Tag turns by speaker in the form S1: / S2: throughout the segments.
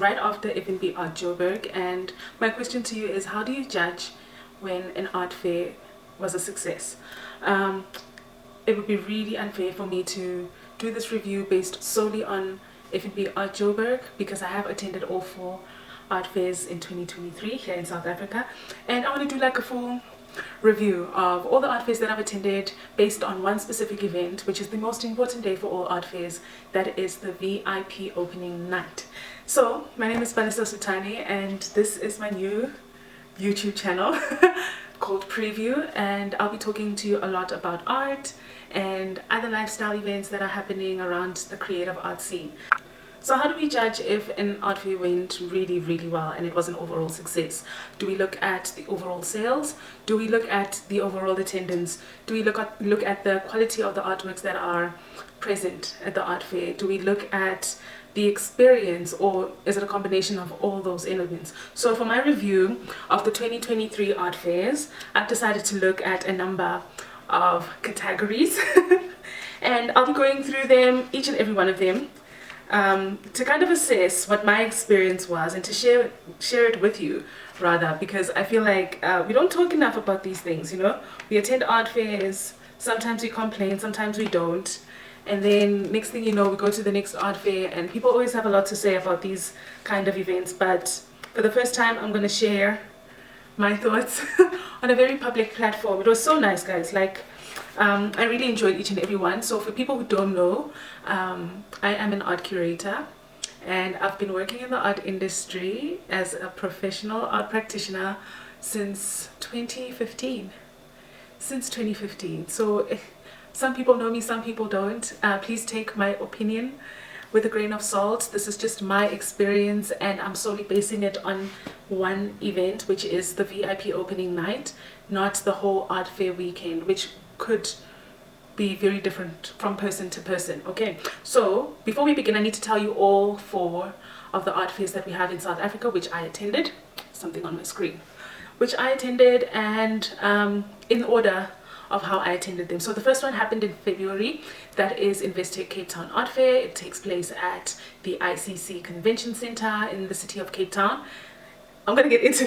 S1: right after F&B Art Joburg, and my question to you is, how do you judge when an art fair was a success? It would be really unfair for me to do this review based solely on F&B Art Joburg, because I have attended all 4 art fairs in 2023 here in South Africa, and I want to do like a full review of all the art fairs that I've attended based on one specific event, which is the most important day for all art fairs, that is the VIP opening night. So my name is Vanessa Sutani, and this is my new YouTube channel called Preview, and I'll be talking to you a lot about art and other lifestyle events that are happening around the creative art scene. So how do we judge if an art fair went really well and it was an overall success? Do we look at the overall sales? Do we look at the overall attendance? Do we look at the quality of the artworks that are present at the art fair? Do we look at the experience, or is it a combination of all those elements? So for my review of the 2023 art fairs, I've decided to look at a number of categories and I'll be going through them, each and every one of them, to kind of assess what my experience was and to share it with you, rather, because I feel like we don't talk enough about these things, you know. We attend art fairs, sometimes we complain, sometimes we don't, and then next thing you know, we go to the next art fair and people always have a lot to say about these kind of events. But for the first time, I'm going to share my thoughts on a very public platform. It was so nice, guys. Like, I really enjoyed each and every one. So for people who don't know, I am an art curator, and I've been working in the art industry as a professional art practitioner since 2015. So some people know me, some people don't. Please take my opinion with a grain of salt. This is just my experience, and I'm solely basing it on one event, which is the VIP opening night, not the whole art fair weekend, which could be very different from person to person. Okay, so before we begin, I need to tell you all 4 of the art fairs that we have in South Africa, which I attended. Something on my screen, which I attended, and in order of how I attended them. So the first one happened in February. That is Investec Cape Town Art Fair. It takes place at the ICC Convention Center in the city of Cape Town. I'm gonna get into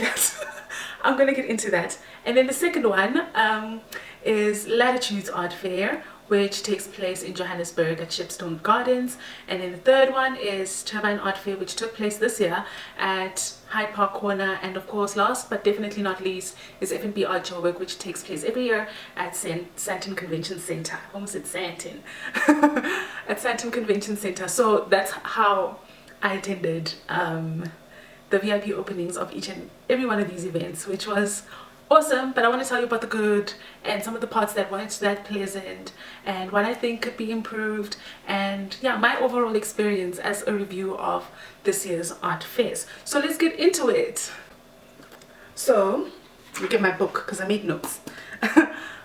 S1: that. And then the second one is Latitude'S Art Fair, which takes place in Johannesburg at Shepstone Gardens. And then the third one is Turbine Art Fair, which took place this year at Hyde Park Corner. And of course, last but definitely not least, is F&B Art Joburg, which takes place every year at Sandton Convention Center. I almost said Sandton. At Sandton Convention Center. So that's how I attended the VIP openings of each and every one of these events, which was awesome. But I want to tell you about the good and some of the parts that weren't that pleasant and what I think could be improved, and yeah, my overall experience as a review of this year's art fairs. So let's get into it. So look at my book because I made notes.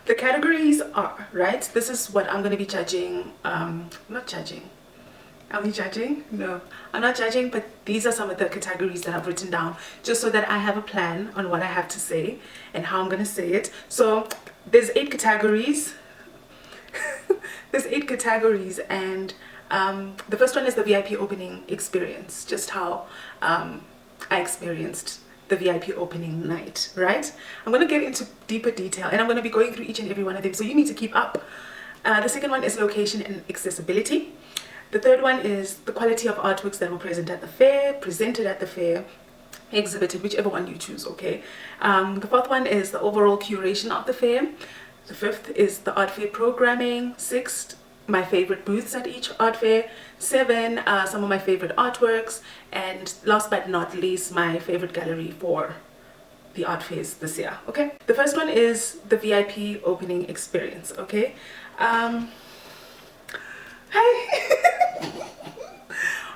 S1: The categories are, right, this is what I'm going to be judging. Not judging. Are we judging? No, I'm not judging, but these are some of the categories that I've written down just so that I have a plan on what I have to say and how I'm going to say it. So there's 8 categories. There's 8 categories, and the first one is the VIP opening experience, just how I experienced the VIP opening night, right? I'm going to get into deeper detail, and I'm going to be going through each and every one of them, so you need to keep up. The second one is location and accessibility. The third one is the quality of artworks that were presented at the fair, exhibited, whichever one you choose, okay? The fourth one is the overall curation of the fair. The fifth is the art fair programming. Sixth, my favorite booths at each art fair. 7, some of my favorite artworks. And last but not least, my favorite gallery for the art fairs this year, okay? The first one is the VIP opening experience, okay?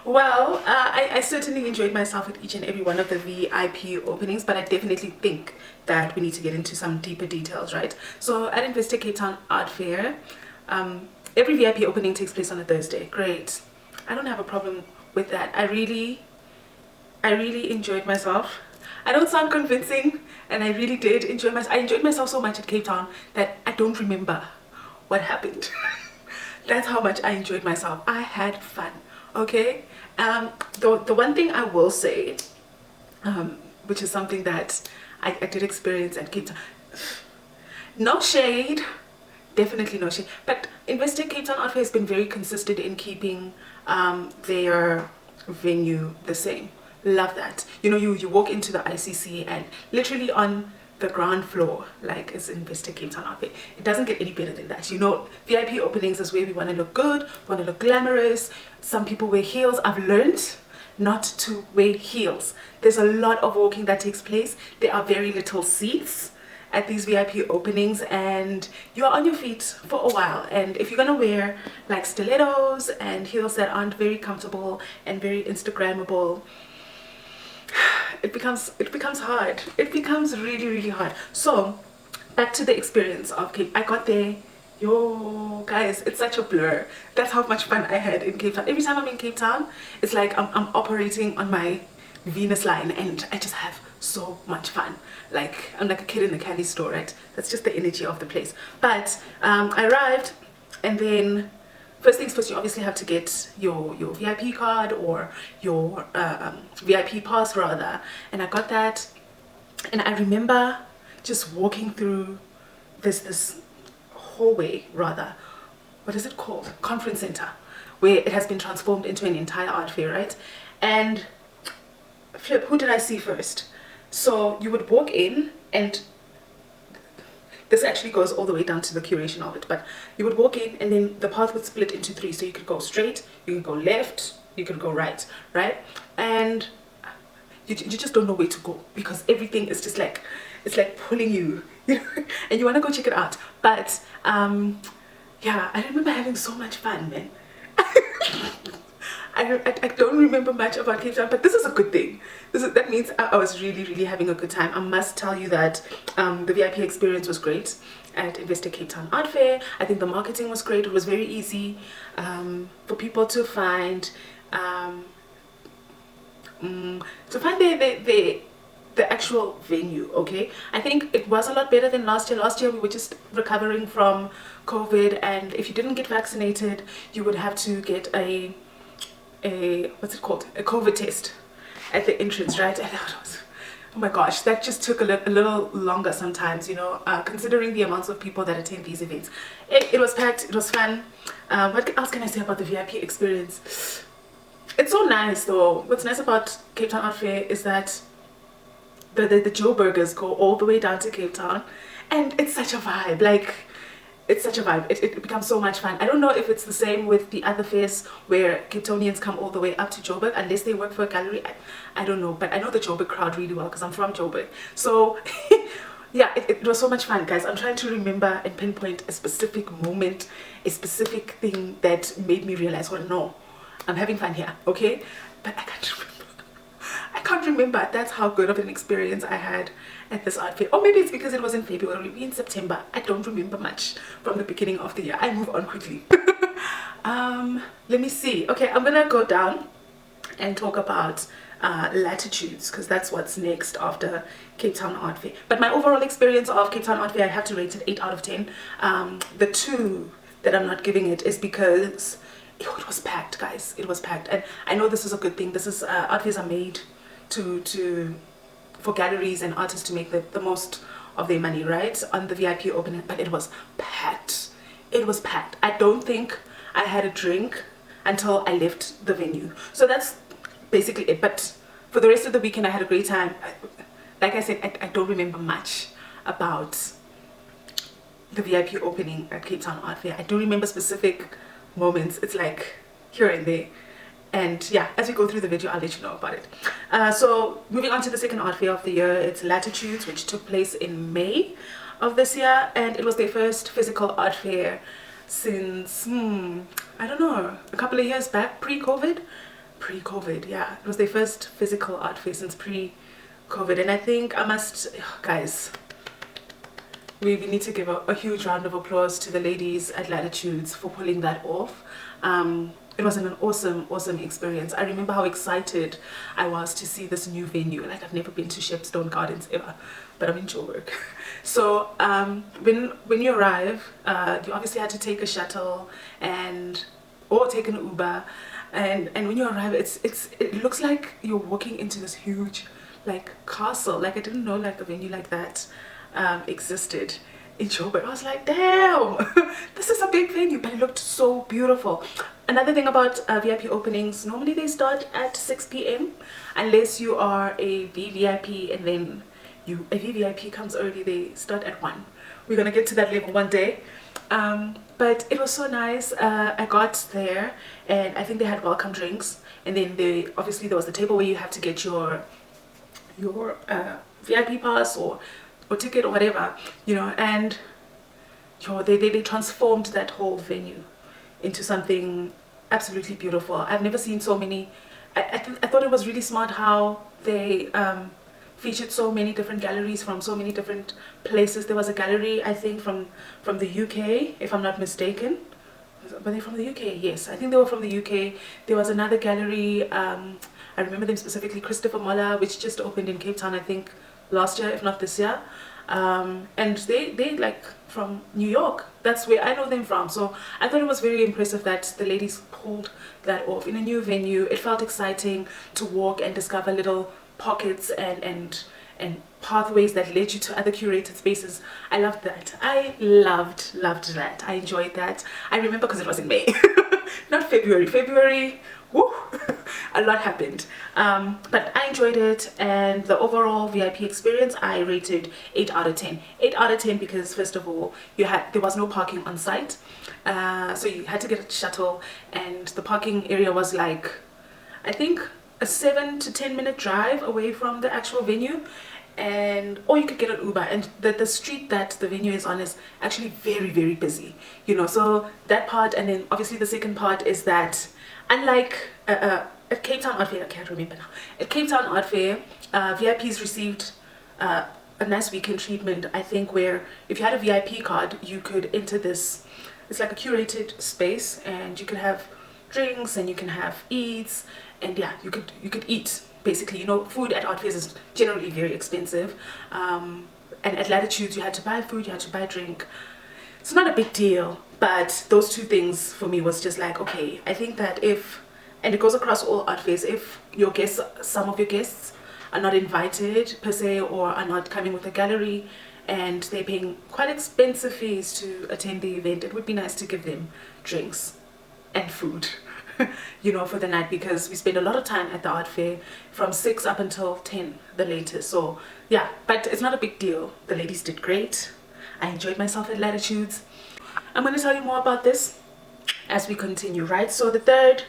S1: Well, I certainly enjoyed myself at each and every one of the VIP openings, but I definitely think that we need to get into some deeper details, right? So at Investec Cape Town Art Fair, every VIP opening takes place on a Thursday. Great. I don't have a problem with that. I really enjoyed myself. I don't sound convincing, and I really did enjoy myself. I enjoyed myself so much at Cape Town that I don't remember what happened. That's how much I enjoyed myself. I had fun. Okay. The one thing I will say, which is something that I did experience at Cape Town. No shade, definitely no shade. But Investec Cape Town Art Fair has been very consistent in keeping their venue the same. Love that. You know, you walk into the ICC and literally on the ground floor, like it's Investec Cape Town Art Fair. It doesn't get any better than that. You know, VIP openings is where we want to look good, want to look glamorous. Some people wear heels. I've learned not to wear heels. There's a lot of walking that takes place. There are very little seats at these VIP openings and you're on your feet for a while, and if you're gonna wear like stilettos and heels that aren't very comfortable and very Instagrammable, it becomes hard. It becomes really hard. So back to the experience of Cape. I got there, yo guys, it's such a blur. That's how much fun I had in Cape Town. Every time I'm in Cape Town, it's like I'm operating on my Venus line and I just have so much fun. Like I'm like a kid in a candy store, right? That's just the energy of the place. But I arrived, and then first things first, you obviously have to get your VIP card or your VIP pass rather, and I got that. And I remember just walking through this hallway rather, what is it called, conference center, where it has been transformed into an entire art fair, right? And flip, who did I see first? So you would walk in, and this actually goes all the way down to the curation of it, but you would walk in and then the path would split into three. So you could go straight, you could go left, you could go right? And you just don't know where to go because everything is just like, it's like pulling you, you know, and you want to go check it out. But yeah, I remember having so much fun, man. I don't remember much about Cape Town, but this is a good thing. That means I was really having a good time. I must tell you that the VIP experience was great at Investec Cape Town Art Fair. I think the marketing was great. It was very easy for people to find the actual venue. Okay, I think it was a lot better than last year. Last year we were just recovering from COVID, and if you didn't get vaccinated, you would have to get a what's it called, a COVID test at the entrance, right? And that was, oh my gosh, that just took a little longer sometimes, you know, considering the amounts of people that attend these events. It was packed, it was fun. What else can I say about the VIP experience? It's so nice though. What's nice about Cape Town Art Fair is that the Joe Burgers go all the way down to Cape Town, and it's such a vibe. Like, it's such a vibe. It becomes so much fun. I don't know if it's the same with the other fairs where Cape Townians come all the way up to Joburg unless they work for a gallery. I don't know, but I know the Joburg crowd really well because I'm from Joburg. So yeah, it was so much fun, guys. I'm trying to remember and pinpoint a specific moment, a specific thing that made me realize, well, no, I'm having fun here, okay? But I can't remember. I can't remember. That's how good of an experience I had at this art fair. Or maybe it's because it was in February, maybe in September. I don't remember much from the beginning of the year. I move on quickly. Let me see. Okay, I'm gonna go down and talk about Latitudes, because that's what's next after Cape Town Art Fair. But my overall experience of Cape Town Art Fair, I have to rate it 8 out of 10. The 2 that I'm not giving it is because it was packed, guys. It was packed, and I know this is a good thing. This is art fairs are made for galleries and artists to make the most of their money, right, on the VIP opening. But it was packed. It was packed. I don't think I had a drink until I left the venue. So that's basically it. But for the rest of the weekend, I had a great time. Like I said, I don't remember much about the VIP opening at Cape Town Art Fair. I do remember specific moments. It's like here and there. And yeah, as we go through the video, I'll let you know about it. So moving on to the second art fair of the year, it's Latitudes, which took place in May of this year. And it was their first physical art fair since, I don't know, a couple of years back, pre-COVID. Pre-COVID, yeah. It was their first physical art fair since pre-COVID. And I think I must, guys, we need to give a huge round of applause to the ladies at Latitudes for pulling that off. It was an awesome experience. I remember how excited I was to see this new venue. Like, I've never been to Shepstone Gardens ever, but I'm in Joburg. So when you arrive, you obviously had to take a shuttle and or take an Uber. And when you arrive, it looks like you're walking into this huge like castle. Like I didn't know like a venue like that existed in Joburg. I was like, damn, this is a big venue, but it looked so beautiful. Another thing about VIP openings, normally they start at 6 p.m. unless you are a VVIP, and then a VVIP comes early, they start at 1. We're gonna get to that level one day. But it was so nice. I got there and I think they had welcome drinks, and then obviously there was the table where you have to get your VIP pass or ticket or whatever, you know, and they transformed that whole venue into something absolutely beautiful. I've never seen so many. I thought it was really smart how they featured so many different galleries from so many different places. There was a gallery, I think, from the UK, if I'm not mistaken. Were they from the UK? Yes, I think they were from the UK. There was another gallery, I remember them specifically, Christopher Muller, which just opened in Cape Town, I think, last year, if not this year. And they like from New York. That's where I know them from. So I thought it was very impressive that the ladies pulled that off in a new venue. It felt exciting to walk and discover little pockets and pathways that led you to other curated spaces. I loved that. I loved that. I enjoyed that. I remember because it was in May, not February. February, woo, a lot happened. But I enjoyed it, and the overall VIP experience I rated 8 out of 10. 8 out of 10 because first of all, there was no parking on site, so you had to get a shuttle, and the parking area was like, I think, a 7 to 10 minute drive away from the actual venue, or you could get an Uber, and the street that the venue is on is actually very, very busy, you know. So that part, and then obviously the second part is that unlike at Cape Town Art Fair, I can't remember now, at Cape Town Art Fair, VIPs received a nice weekend treatment, I think, where if you had a VIP card, you could enter this, it's like a curated space, and you could have drinks and you can have eats, and yeah, you could eat basically. You know, food at art fairs is generally very expensive, and at Latitudes you had to buy food, you had to buy drink. It's not a big deal, but those two things for me was just like, okay, I think that and it goes across all art fairs, if your guests, some of your guests are not invited per se, or are not coming with a gallery, and they're paying quite expensive fees to attend the event, it would be nice to give them drinks and food, you know, for the night, because we spend a lot of time at the art fair from 6 up until 10 the latest. So yeah, but it's not a big deal. The ladies did great. I enjoyed myself at Latitudes. I'm going to tell you more about this as we continue, right? So the third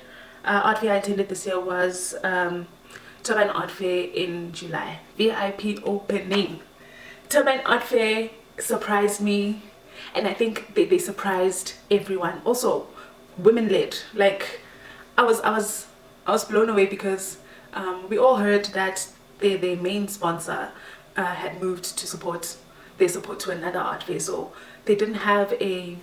S1: art fair I attended this year was Turbine Art Fair in July. VIP opening. Turbine Art Fair surprised me, and I think they surprised everyone. Also women-led. Like I was blown away because we all heard that their main sponsor had moved to support their support to another art fair, so they didn't have a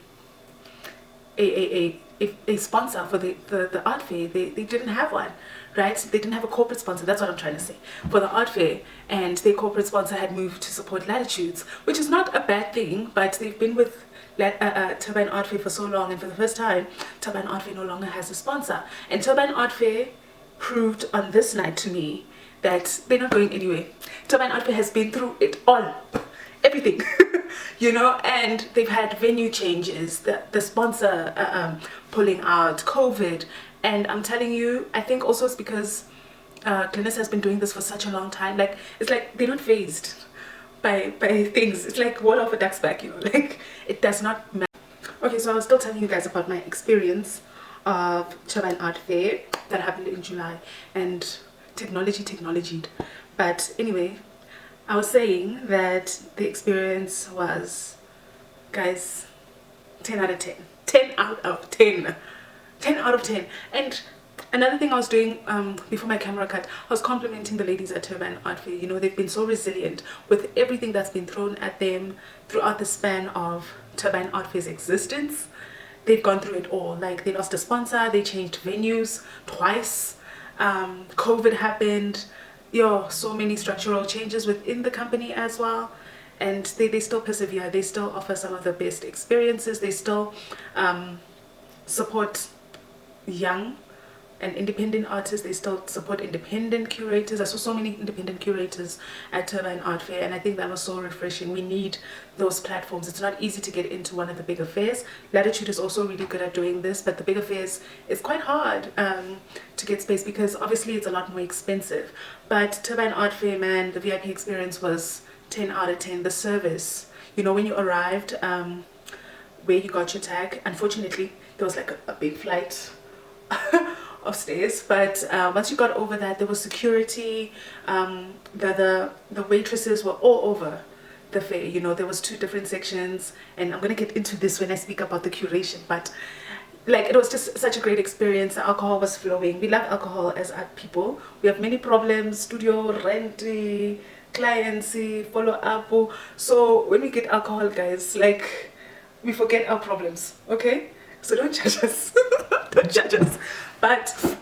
S1: sponsor for the art fair. They didn't have one, right? They didn't have a corporate sponsor. That's what I'm trying to say, for the art fair, and their corporate sponsor had moved to support Latitudes, which is not a bad thing, but they've been with Turbine Art Fair for so long, and for the first time Turbine Art Fair no longer has a sponsor. And Turbine Art Fair proved on this night to me that they're not going anywhere. Turbine Art Fair has been through it all, everything, you know, and they've had venue changes, the sponsor pulling out, COVID, and I'm telling you, I think also it's because Glennis has been doing this for such a long time. Like, it's like they're not phased by things. It's like water off a duck's back, you know, like it does not matter. Okay, so I was still telling you guys about my experience of Turbine Art Fair that happened in July, and technologied. But anyway, I was saying that the experience was, guys, 10 out of 10. 10 out of 10. 10 out of 10. And another thing I was doing before my camera cut, I was complimenting the ladies at Turbine Art Fair. You know, they've been so resilient with everything that's been thrown at them throughout the span of Turbine Art Fair's existence. They've gone through it all. Like, they lost a sponsor, they changed venues twice, COVID happened, so many structural changes within the company as well, and they still persevere. They still offer some of the best experiences. They still support young and independent artists. They still support independent curators. I saw so many independent curators at Turbine Art Fair, and I think that was so refreshing. We need those platforms. It's not easy to get into one of the bigger fairs. Latitude is also really good at doing this, but the bigger fairs is quite hard to get space because obviously it's a lot more expensive. But Turbine Art Fair, man, the VIP experience was 10 out of 10. The service, you know, when you arrived, where you got your tag, unfortunately there was like a big flight of stairs, but once you got over that, there was security. The waitresses were all over the fair. You know, there was 2 different sections, and I'm gonna get into this when I speak about the curation, but like it was just such a great experience. The alcohol was flowing. We love alcohol as art people. We have many problems: studio, rent, clients, follow up. So when we get alcohol, guys, like we forget our problems, okay? So don't judge us. Don't judge us. But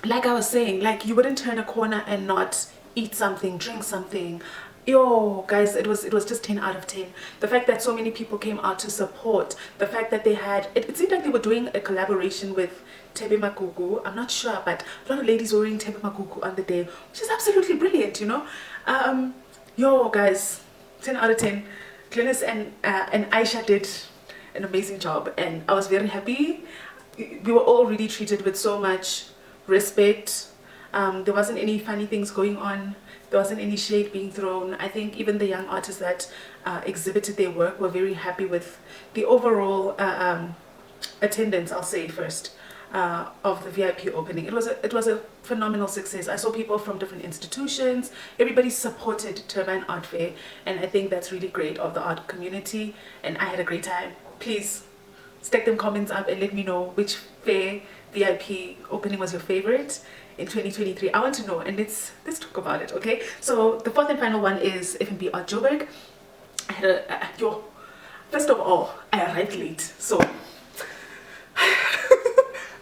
S1: like I was saying, like you wouldn't turn a corner and not eat something, drink something. Yo, guys, it was just 10 out of 10. The fact that so many people came out to support, the fact that they had, it seemed like they were doing a collaboration with Tebe Magugu. I'm not sure, but a lot of ladies were wearing Tebe Magugu on the day, which is absolutely brilliant, you know. Yo, guys, 10 out of 10. Glennis and Aisha did an amazing job, and I was very happy. We were all really treated with so much respect. There wasn't any funny things going on. There wasn't any shade being thrown. I think even the young artists that exhibited their work were very happy with the overall attendance, I'll say first, of the VIP opening. It was a phenomenal success. I saw people from different institutions. Everybody supported Turbine Art Fair, and I think that's really great of the art community, and I had a great time. Please stack them comments up and let me know which fair VIP opening was your favorite in 2023. I want to know, and let's talk about it, okay? So the 4th and final one is F&B Art Joburg. I had first of all, I arrived late. So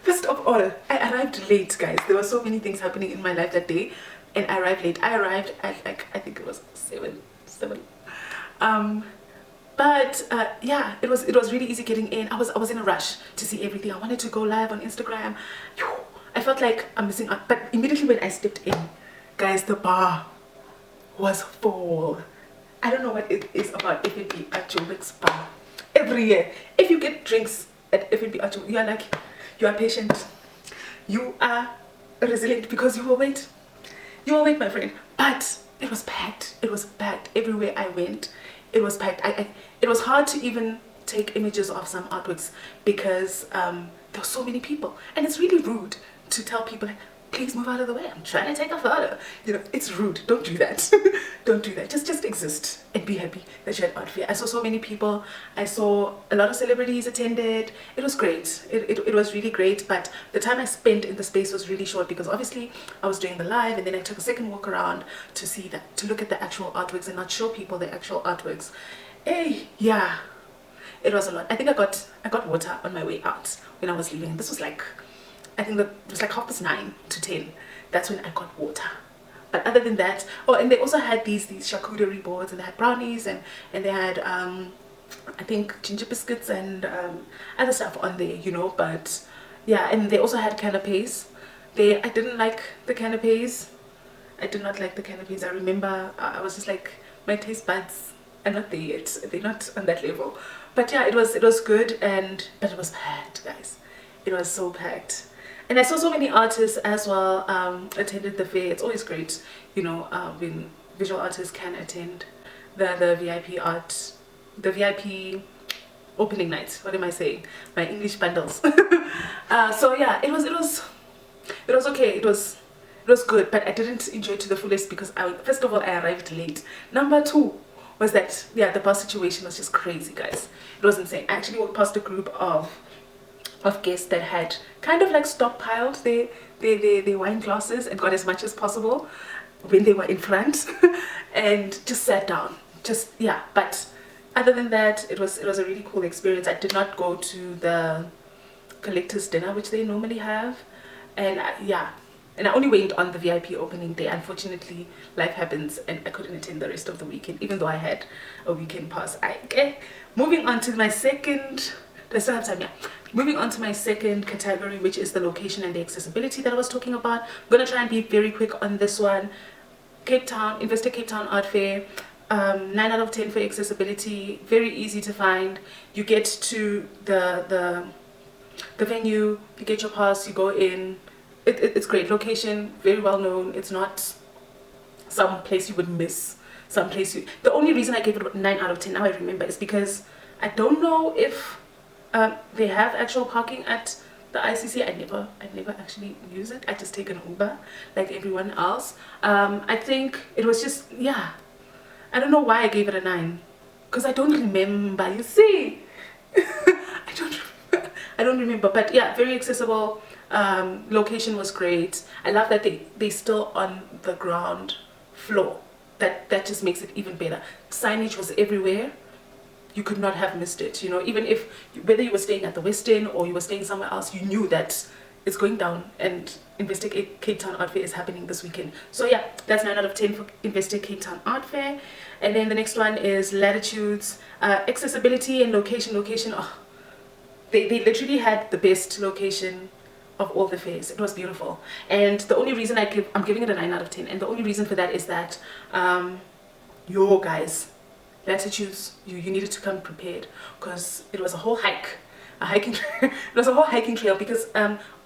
S1: first of all, I arrived late, guys. There were so many things happening in my life that day, and I arrived late. I arrived at like, I think it was 7. But yeah, it was really easy getting in. I was in a rush to see everything. I wanted to go live on Instagram. I felt like I'm missing out. But immediately when I stepped in, guys, the bar was full. I don't know what it is about F&B at Joburg's bar. Every year, if you get drinks at F&B at Joburg, you are like, you are patient, you are resilient, because you will wait. You will wait, my friend. But it was packed. It was packed everywhere I went. It was packed. It was hard to even take images of some artworks because there were so many people, and it's really rude to tell people like, please move out of the way, I'm trying to take a photo. You know, it's rude. Don't do that. Don't do that. Just exist and be happy that you're at Art Fair. I saw so many people. I saw a lot of celebrities attended. It was great. It was really great, but the time I spent in the space was really short because obviously I was doing the live, and then I took a second walk around to look at the actual artworks and not show people the actual artworks. Hey, yeah, it was a lot. I think I got water on my way out when I was leaving. This was like, I think that it was like 9:30 to 10. That's when I got water. But other than that, oh, and they also had these charcuterie boards, and they had brownies, and they had I think ginger biscuits and other stuff on there, you know. But yeah, and they also had canapes. I didn't like the canapes. I did not like the canapes. I remember I was just like, my taste buds are not there yet. They're not on that level. But yeah, it was good, but it was packed, guys. It was so packed. And I saw so many artists as well attended the fair. It's always great, you know, when visual artists can attend the VIP opening night. What am I saying? My English bundles. So yeah, it was okay. It was good, but I didn't enjoy it to the fullest because first of all, I arrived late. Number 2 was that, yeah, the bus situation was just crazy, guys. It was insane. I actually walked past a group of guests that had kind of like stockpiled their wine glasses and got as much as possible when they were in front and just sat down. Just, yeah, but other than that, it was a really cool experience. I did not go to the collector's dinner, which they normally have, and yeah, and I only went on the VIP opening day. Unfortunately, life happens and I couldn't attend the rest of the weekend, even though I had a weekend pass. Okay, moving on to my second Do I still have time? Yeah. Moving on to my second category, which is the location and the accessibility that I was talking about. I'm going to try and be very quick on this one. Cape Town, Investa Cape Town Art Fair. 9 out of 10 for accessibility. Very easy to find. You get to the venue, you get your pass, you go in. It's great. Location, very well known. It's not some place you would miss. Some place you... The only reason I gave it 9 out of 10, now I remember, is because I don't know if they have actual parking at the ICC. I never actually use it. I just take an Uber like everyone else. I think it was just, yeah, I don't know why I gave it a 9, because I don't remember, you see. I don't remember, but yeah, very accessible. Location was great. I love that they still on the ground floor. That just makes it even better. Signage was everywhere. You could not have missed it, you know. Even if, whether you were staying at the West End or you were staying somewhere else, you knew that it's going down and Investa Cape Town Art Fair is happening this weekend. So yeah, that's 9 out of 10 for Investa Cape Town Art Fair. And then the next one is Latitude's accessibility and location. Oh, they literally had the best location of all the fairs. It was beautiful. And the only reason I'm giving it a 9 out of 10, and the only reason for that is that yo guys, Latitudes, you needed to come prepared, because it was a whole it was a whole hiking trail, because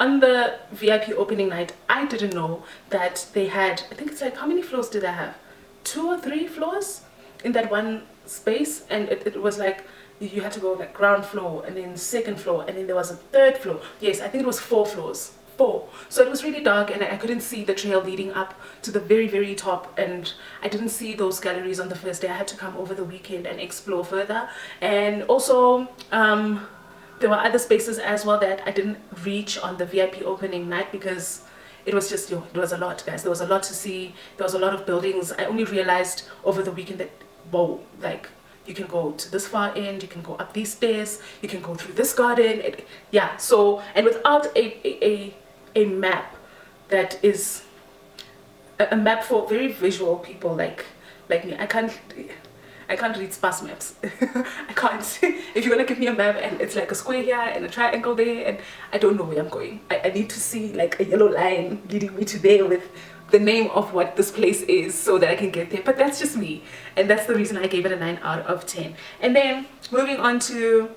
S1: on the VIP opening night, I didn't know that they had, I think it's like, how many floors did they have? 2 or 3 floors in that one space, and it was like you had to go like ground floor and then second floor, and then there was a third floor. Yes, I think it was 4 floors. 4. So it was really dark, and I couldn't see the trail leading up to the very top, and I didn't see those galleries on the first day. I had to come over the weekend and explore further. And also there were other spaces as well that I didn't reach on the VIP opening night, because it was just, it was a lot, guys. There was a lot to see. There was a lot of buildings. I only realized over the weekend that, whoa, like, you can go to this far end, you can go up these stairs, you can go through this garden. Yeah, so, and without a map that is a map for very visual people like me, I can't read sparse maps. I can't. If you're gonna give me a map and it's like a square here and a triangle there, and I don't know where I'm going, I need to see like a yellow line leading me to there with the name of what this place is, so that I can get there. But that's just me, and that's the reason I gave it a 9 out of 10. And then moving on to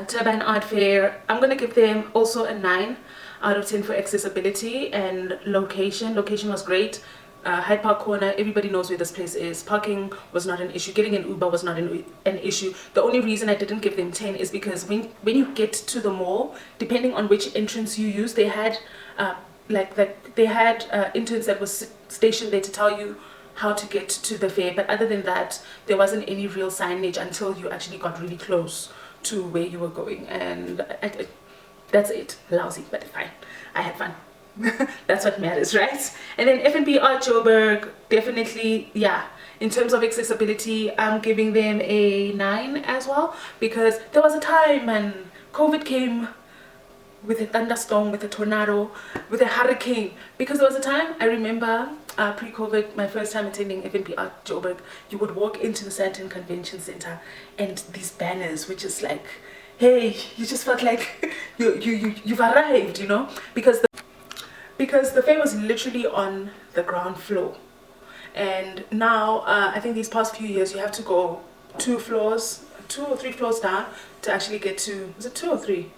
S1: Turbine Art Fair, I'm gonna give them also a 9 out of 10 for accessibility and location. Location was great. Hyde Park Corner, everybody knows where this place is. Parking was not an issue. Getting an Uber was not an issue. The only reason I didn't give them 10 is because when you get to the mall, depending on which entrance you use, they had interns that was stationed there to tell you how to get to the fair. But other than that, there wasn't any real signage until you actually got really close to where you were going. And that's it. Lousy, but fine. I had fun. That's what matters, right? And then F&B Art Joburg, definitely, yeah, in terms of accessibility, I'm giving them a 9 as well, because there was a time when COVID came with a thunderstorm, with a tornado, with a hurricane. Because there was a time, I remember pre-COVID, my first time attending F&B Art Joburg, you would walk into the Sandton Convention Center and these banners were just like, hey, you just felt like you've arrived, you know, because the fair was literally on the ground floor. And now I think these past few years you have to go 2 or 3 floors down to actually get to, is it 2 or 3?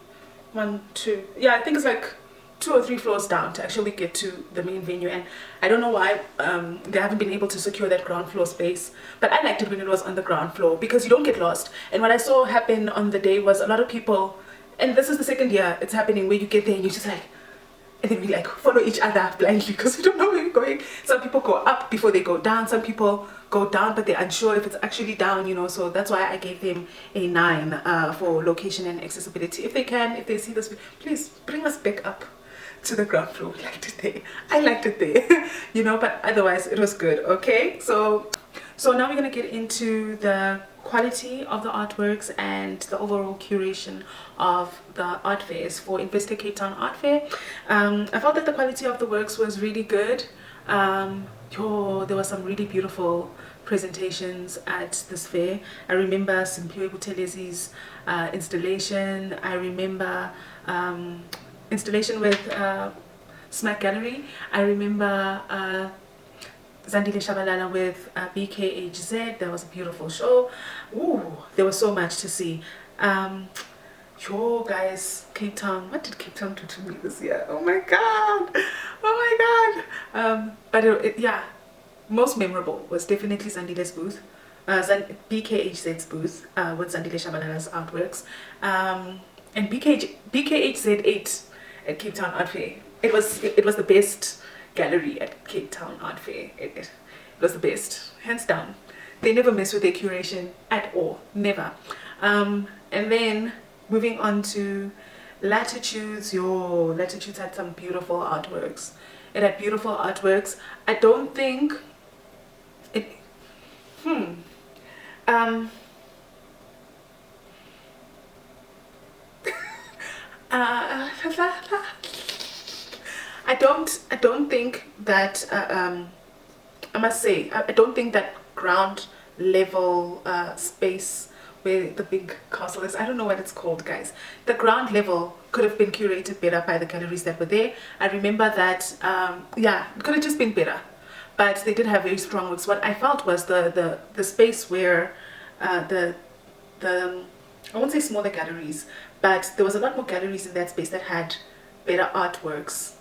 S1: 1, 2, yeah, I think it's like 2 or 3 floors down to actually get to the main venue. And I don't know why they haven't been able to secure that ground floor space, but I liked it when it was on the ground floor, because you don't get lost. And what I saw happen on the day was a lot of people, and this is the second year it's happening, where you get there and you just like, and then we like follow each other blindly because we don't know where we're going. Some people go up before they go down, some people go down but they're unsure if it's actually down, you know. So that's why I gave them a 9 for location and accessibility. If they can, if they see this, please bring us back up to the ground floor. We liked it there. I liked it there. You know, but otherwise it was good. Okay, so now we're gonna get into the quality of the artworks and the overall curation of the art fairs for Investa Cape Town Art Fair. I felt that the quality of the works was really good. There were some really beautiful presentations at this fair. I remember Simpiwe Buthelezzi's installation. I remember installation with Smack Gallery. I remember Zandile Shabalala with BKHZ. That was a beautiful show. Ooh, there was so much to see. Yo guys, Cape Town, what did Cape Town do to me this year? Oh my god, oh my god. But yeah, most memorable was definitely Zandile's booth, BKHZ's booth with Zandile Shabalala's artworks, and BKHZ 8 at Cape Town Art Fair. It was the best gallery at Cape Town Art Fair. It was the best, hands down. They never mess with their curation at all, never. And then moving on to Latitudes. Latitudes had some beautiful artworks. It had beautiful artworks. I don't think it I don't think that I must say I don't think that ground level space where the big castle is, I don't know what it's called, guys. The ground level could have been curated better by the galleries that were there. I remember that yeah, it could have just been better, but they did have very strong works. What I felt was the space where the I won't say smaller galleries, but there was a lot more galleries in that space that had better artworks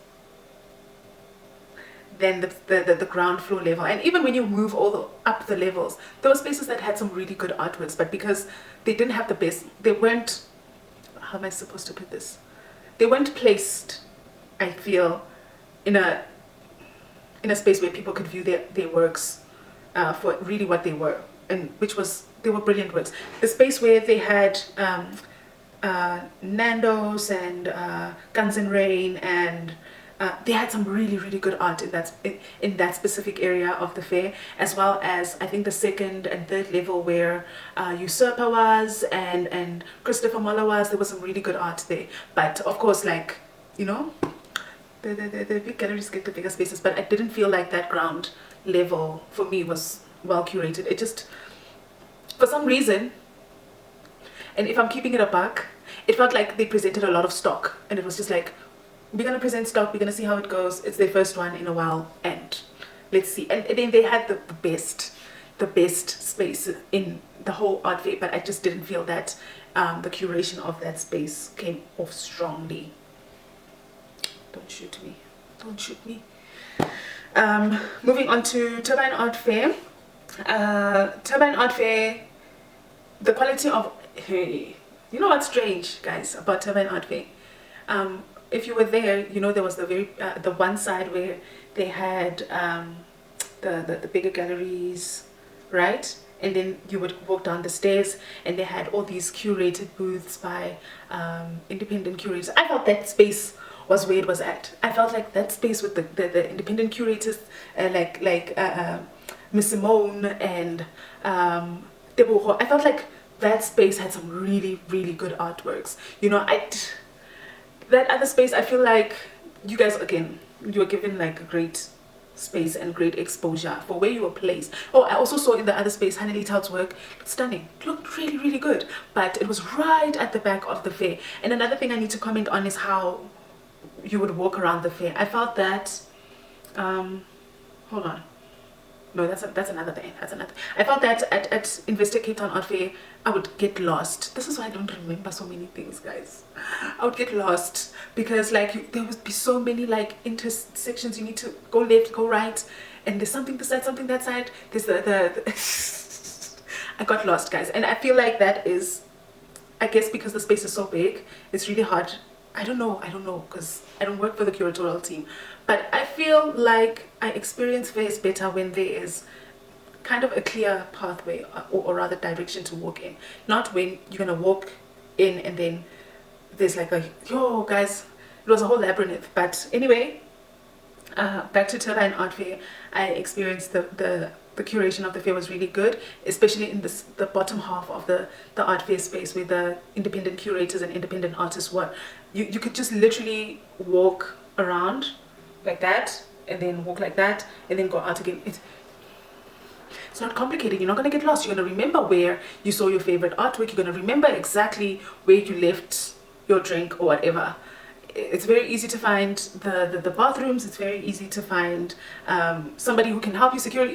S1: than the ground floor level. And even when you move up the levels, there were spaces that had some really good artworks, but because they didn't have the best, they weren't, how am I supposed to put this, they weren't placed, I feel, in a space where people could view their works for really what they were, and they were brilliant works. The space where they had Nando's and Guns N' Rain, and they had some really good art in that specific area of the fair, as well as I think the second and third level where Usurper was and Christopher Muller was. There was some really good art there, but of course, like, you know, the big galleries get the bigger spaces, but I didn't feel like that ground level for me was well curated. It just, for some reason, and if I'm keeping it a buck, it felt like they presented a lot of stock, and it was just like, we're gonna present stock, we're gonna see how it goes, it's their first one in a while, and let's see. And then they had the best space in the whole art fair, but I just didn't feel that the curation of that space came off strongly. Don't shoot me, don't shoot me. Moving on to Turbine Art Fair. Turbine Art Fair, the quality of, hey, you know what's strange, guys, about Turbine Art Fair? If you were there, you know there was the one side where they had the bigger galleries, right? And then you would walk down the stairs, and they had all these curated booths by independent curators. I felt that space was where it was at. I felt like that space with the independent curators, like Miss Simone and Tebogo. I felt like that space had some really good artworks. You know, that other space, I feel like you guys, again, you were given like a great space and great exposure for where you were placed. Oh, I also saw in the other space Hanneli Taut's work, stunning, looked really good, but it was right at the back of the fair. And another thing I need to comment on is how you would walk around the fair. I felt that hold on, no, that's another thing. I felt that at Investor Cape Town Art Fair, I would get lost. This is why I don't remember so many things, guys. I would get lost because like there would be so many like intersections. You need to go left, go right, and there's something this side, something that side. There's the I got lost, guys, and I feel like that is, I guess because the space is so big, it's really hard. I don't know, because I don't work for the curatorial team, but I feel like I experience fairs better when there is kind of a clear pathway or rather direction to walk in, not when you're gonna walk in and then there's like a, yo guys, it was a whole labyrinth. But anyway, back to Turbine Art Fair, I experienced the curation of the fair was really good, especially in the bottom half of the art fair space where the independent curators and independent artists were. You could just literally walk around like that and then walk like that and then go out again. It's not complicated. You're not going to get lost. You're going to remember where you saw your favorite artwork. You're going to remember exactly where you left your drink or whatever. It's very easy to find the bathrooms. It's very easy to find somebody who can help you secure.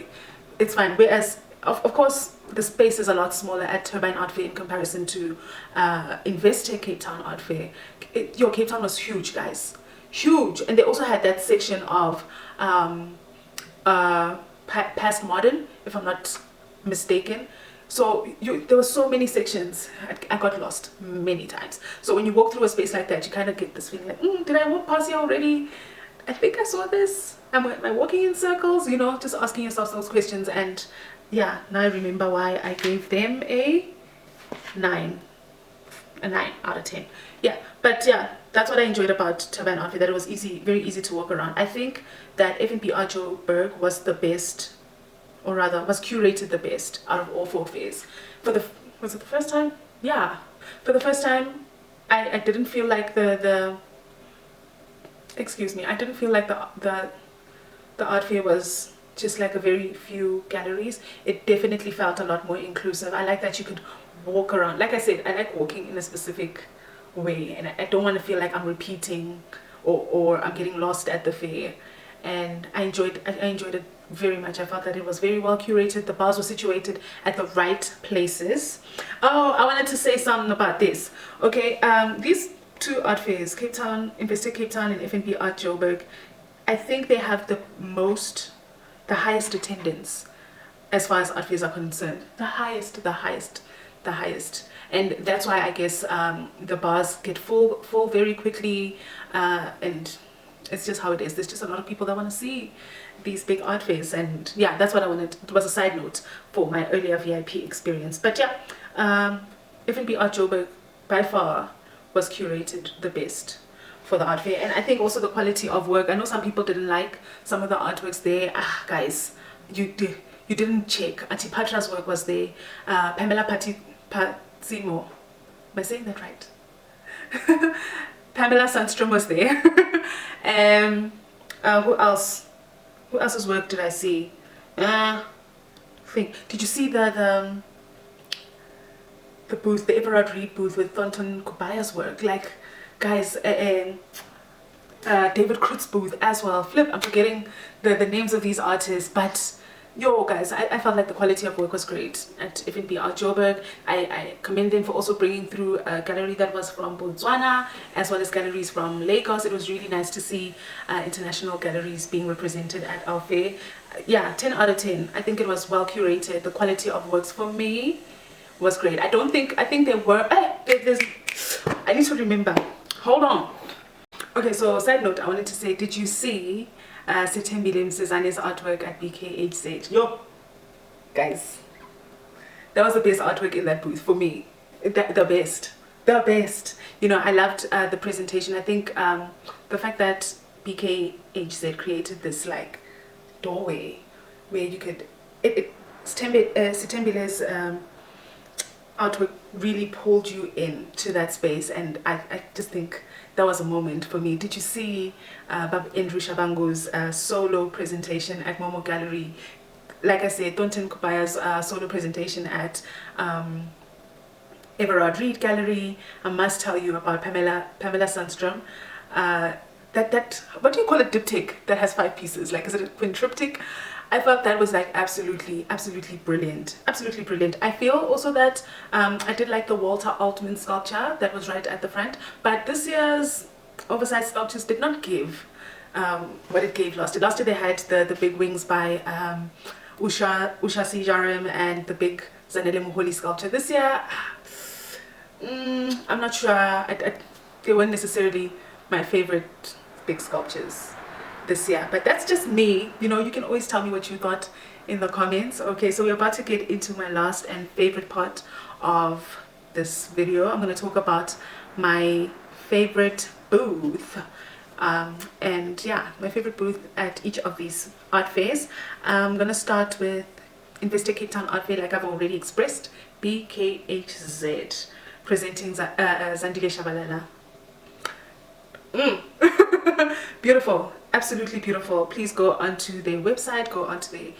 S1: It's fine. Whereas, of course, the space is a lot smaller at Turbine Art Fair in comparison to Investec Cape Town Art Fair. Your Cape Town was huge, guys. Huge. And they also had that section of past modern, if I'm not mistaken. So there were so many sections. I got lost many times. So when you walk through a space like that, you kind of get this feeling like, did I walk past here already? I think I saw this. Am I walking in circles? You know, just asking yourself those questions. And yeah, now I remember why I gave them a 9 out of 10. Yeah, but yeah, that's what I enjoyed about Turbine Art Fair, that it was easy, very easy to walk around. I think that FNP Art Joburg was the best, or rather was curated the best out of all 4 fairs. Was it the first time? Yeah, for the first time I didn't feel like I didn't feel like the art fair was just like a very few galleries. It definitely felt a lot more inclusive. I like that you could walk around. Like I said, I like walking in a specific way, and I don't want to feel like I'm repeating or I'm getting lost at the fair. And I enjoyed it very much. I felt that it was very well curated. The bars were situated at the right places. Oh, I wanted to say something about this. Okay, these 2 art fairs, Cape Town, Investec Cape Town and FNP Art Joburg, I think they have the highest attendance as far as art fairs are concerned. The highest. And that's why I guess the bars get full very quickly, and it's just how it is. There's just a lot of people that want to see these big art fairs, and yeah, that's what I wanted. It was a side note for my earlier VIP experience. But yeah, FNP Art Joburg by far was curated the best for the art fair. And I think also the quality of work. I know some people didn't like some of the artworks there. Guys, you didn't check. Auntie Patra's work was there. Pamela Patsimo, am I saying that right? Pamela Sandstrom was there. Who else? Who else's work did I see? Did you see the booth, the Everard Reed booth with Thornton Kubaya's work? Like, guys, David Krut's booth as well. I'm forgetting the names of these artists, but yo, guys, I felt like the quality of work was great at FNP Art Joburg. I commend them for also bringing through a gallery that was from Botswana, as well as galleries from Lagos. It was really nice to see international galleries being represented at our fair. Yeah, 10 out of 10. I think it was well curated. The quality of works for me was great. I think there were, I need to remember. Hold on. Okay, so side note, I wanted to say, did you see Sethembile Msezane's artwork at BKHZ? Yo, guys, that was the best artwork in that booth for me. The best. You know, I loved the presentation. I think the fact that BKHZ created this like doorway where you could, Sethembile's artwork really pulled you into that space, and I just think that was a moment for me. Did you see Andrew Shabango's solo presentation at Momo Gallery? Like I said, Thornton Kubaya's solo presentation at Everard Reed Gallery. I must tell you about Pamela Sandstrom. That what do you call a diptych that has 5 pieces? Like, is it a quintriptych? I felt that was like absolutely brilliant. Absolutely brilliant. I feel also that I did like the Walter Altman sculpture that was right at the front, but this year's oversized sculptures did not give what it gave last year. Last year they had the big wings by Usha Sijaram and the big Zanele Muholi sculpture. This year, I'm not sure. They weren't necessarily my favorite big sculptures this year, but that's just me. You know, you can always tell me what you thought in the comments. Okay, so we're about to get into my last and favorite part of this video. I'm going to talk about my favorite booth, and yeah, my favorite booth at each of these art fairs. I'm going to start with Investec Cape Town Art Fair, like I've already expressed. BKHZ presenting Zandile Shabalala. Beautiful, absolutely beautiful. Please go onto their website, go onto their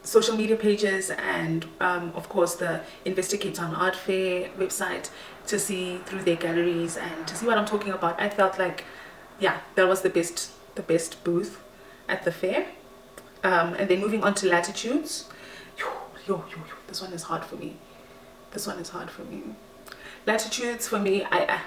S1: social media pages and of course the Latitude'S Art Fair website to see through their galleries and to see what I'm talking about. I felt like, yeah, that was the best booth at the fair. And then moving on to Latitudes. This one is hard for me. This one is hard for me. Latitudes for me, I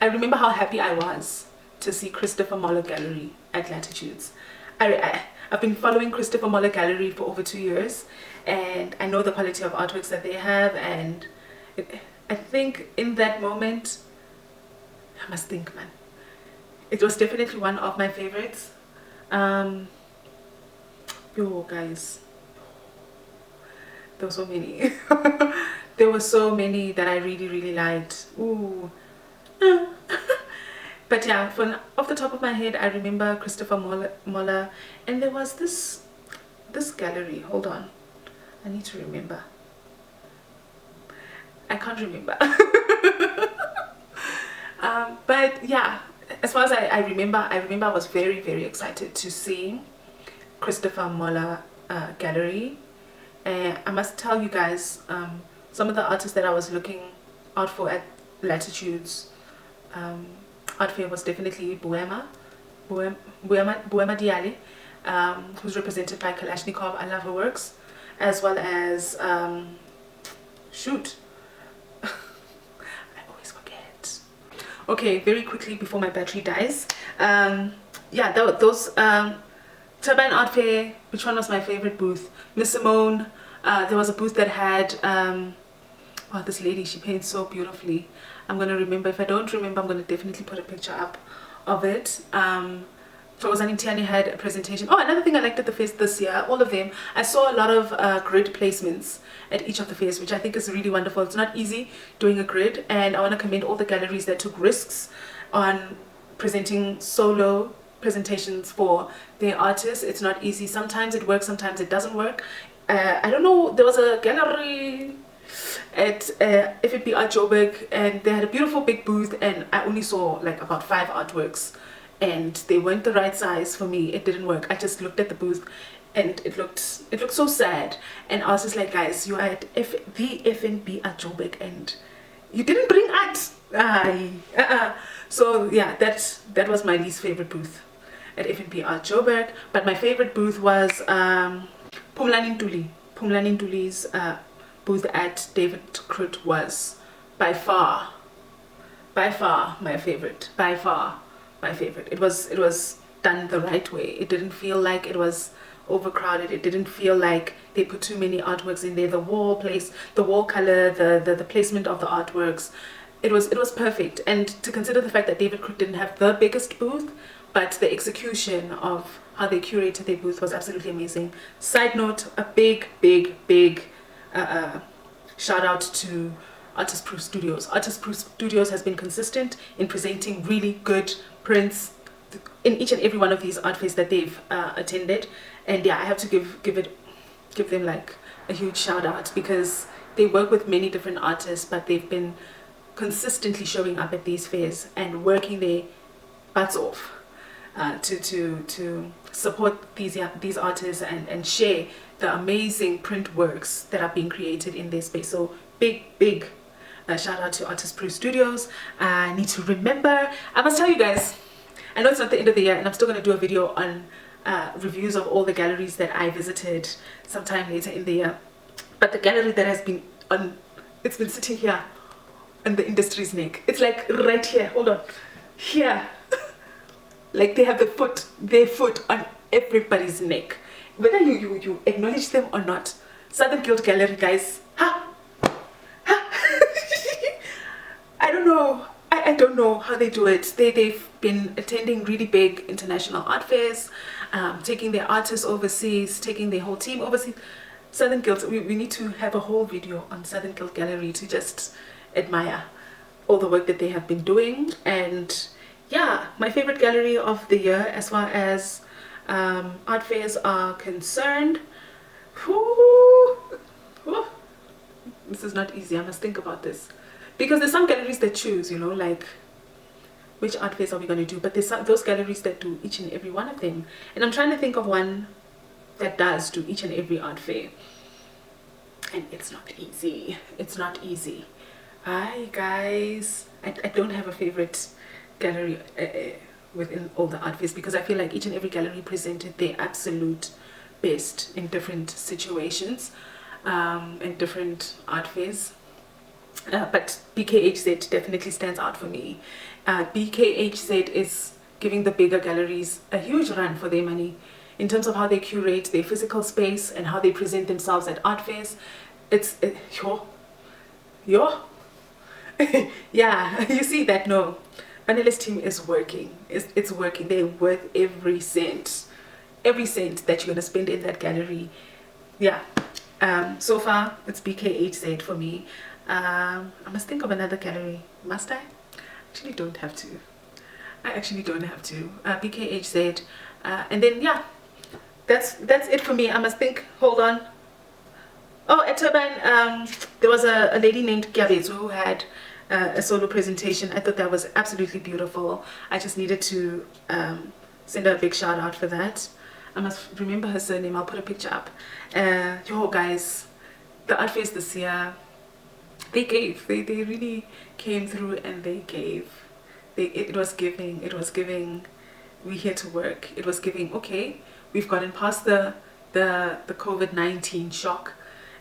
S1: remember how happy I was to see Christopher Moller Gallery at Latitudes. I've been following Christopher Moller Gallery for over 2 years, and I know the quality of artworks that they have, and I think in that moment, I must think, man, it was definitely one of my favorites. Yo guys, there were so many. There were so many that I really liked. Ooh. But yeah, off the top of my head, I remember Christopher Moller, and there was this gallery. Hold on, I need to remember. I can't remember. But yeah, as far as I remember I was very excited to see Christopher Moller Gallery. And I must tell you guys, some of the artists that I was looking out for at Latitude's Art Fair was definitely Boema Diale, who's represented by Kalashnikov. I love her works, as well as shoot, I always forget. Okay, very quickly before my battery dies. Yeah, those Turbine Art Fair. Which one was my favorite booth? Miss Simone. There was a booth that had oh, this lady, she paints so beautifully. I'm gonna remember. If I don't remember, I'm gonna definitely put a picture up of it. Thokozani Tiani had a presentation. Oh, another thing I liked at the fairs this year, all of them, I saw a lot of grid placements at each of the fairs, which I think is really wonderful. It's not easy doing a grid, and I want to commend all the galleries that took risks on presenting solo presentations for their artists. It's not easy. Sometimes it works, sometimes it doesn't work. I don't know, there was a gallery at FNB Art Joburg, and they had a beautiful big booth, and I only saw like about 5 artworks, and they weren't the right size for me. It didn't work. I just looked at the booth and it looked so sad, and I was just like, guys, you are at the FNB Art Joburg and you didn't bring art. So yeah, that was my least favorite booth at FNB Art Joburg. But my favorite booth was Phumlani Ntuli's booth at David Crut was by far my favorite. By far my favorite. It was done the right way. It didn't feel like it was overcrowded. It didn't feel like they put too many artworks in there. The wall color, the placement of the artworks, it was perfect. And to consider the fact that David Crut didn't have the biggest booth, but the execution of how they curated their booth was absolutely amazing. Side note, a big shout out to Artist Proof Studios. Artist Proof Studios has been consistent in presenting really good prints in each and every one of these art fairs that they've attended. And yeah, I have to give them like a huge shout out, because they work with many different artists, but they've been consistently showing up at these fairs and working their butts off to support these artists and share the amazing print works that are being created in their space. So big shout out to Artist Proof Studios. I need to remember, I must tell you guys, I know it's not the end of the year, and I'm still going to do a video on reviews of all the galleries that I visited sometime later in the year. But the gallery that has been it's been sitting here on the industry's neck. It's like right here, hold on, here. Like they have their foot on everybody's neck, whether you acknowledge them or not. Southern Guild Gallery, guys. I don't know. I don't know how they do it. They've been attending really big international art fairs, taking their artists overseas, taking their whole team overseas. Southern Guild, we need to have a whole video on Southern Guild Gallery to just admire all the work that they have been doing. And yeah, my favorite gallery of the year as far as art fairs are concerned. This is not easy. I must think about this, because there's some galleries that choose, you know, like which art fairs are we going to do, but there's those galleries that do each and every one of them. And I'm trying to think of one that does do each and every art fair, and it's not easy. It's not easy. Hi guys, I don't have a favorite gallery within all the art fairs, because I feel like each and every gallery presented their absolute best in different situations, in different art fairs. But BKHZ definitely stands out for me. BKHZ is giving the bigger galleries a huge run for their money in terms of how they curate their physical space and how they present themselves at art fairs. It's yeah, you see that? No, Vanille's team is working. It's working. They're worth every cent that you're gonna spend in that gallery. Yeah. So far it's BKHZ for me. I must think of another gallery. Must I? Actually don't have to. I actually don't have to. BKHZ, and then yeah, that's it for me. I must think. Hold on. Oh, at Turbine, there was a lady named Gabetsu who had a solo presentation. I thought that was absolutely beautiful. I just needed to send her a big shout out for that. I must remember her surname. I'll put a picture up. Yo guys, the art fairs this year, they gave. They really came through and they gave. It was giving. We here to work. It was giving. Okay, we've gotten past the COVID-19 shock,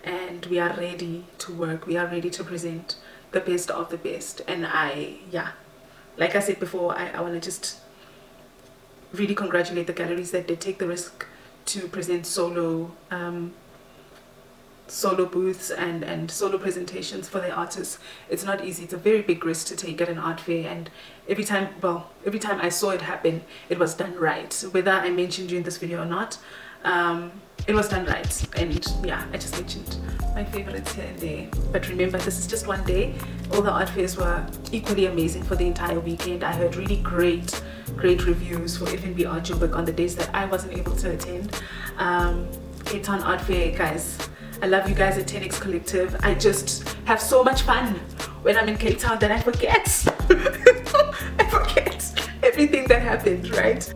S1: and we are ready to work. We are ready to present the best of the best. And yeah, like I said before, I want to just really congratulate the galleries that did take the risk to present solo booths and solo presentations for their artists. It's not easy. It's a very big risk to take at an art fair, and every time I saw it happen, it was done right. Whether I mentioned you in this video or not, it was done right. And yeah, I just mentioned my favorites here and there. But remember, this is just one day. All the art fairs were equally amazing for the entire weekend. I heard really great reviews for F&B Art Joburg on the days that I wasn't able to attend. Cape Town Art Fair, guys, I love you guys at 10X Collective. I just have so much fun when I'm in Cape Town that I forget. I forget everything that happened, right?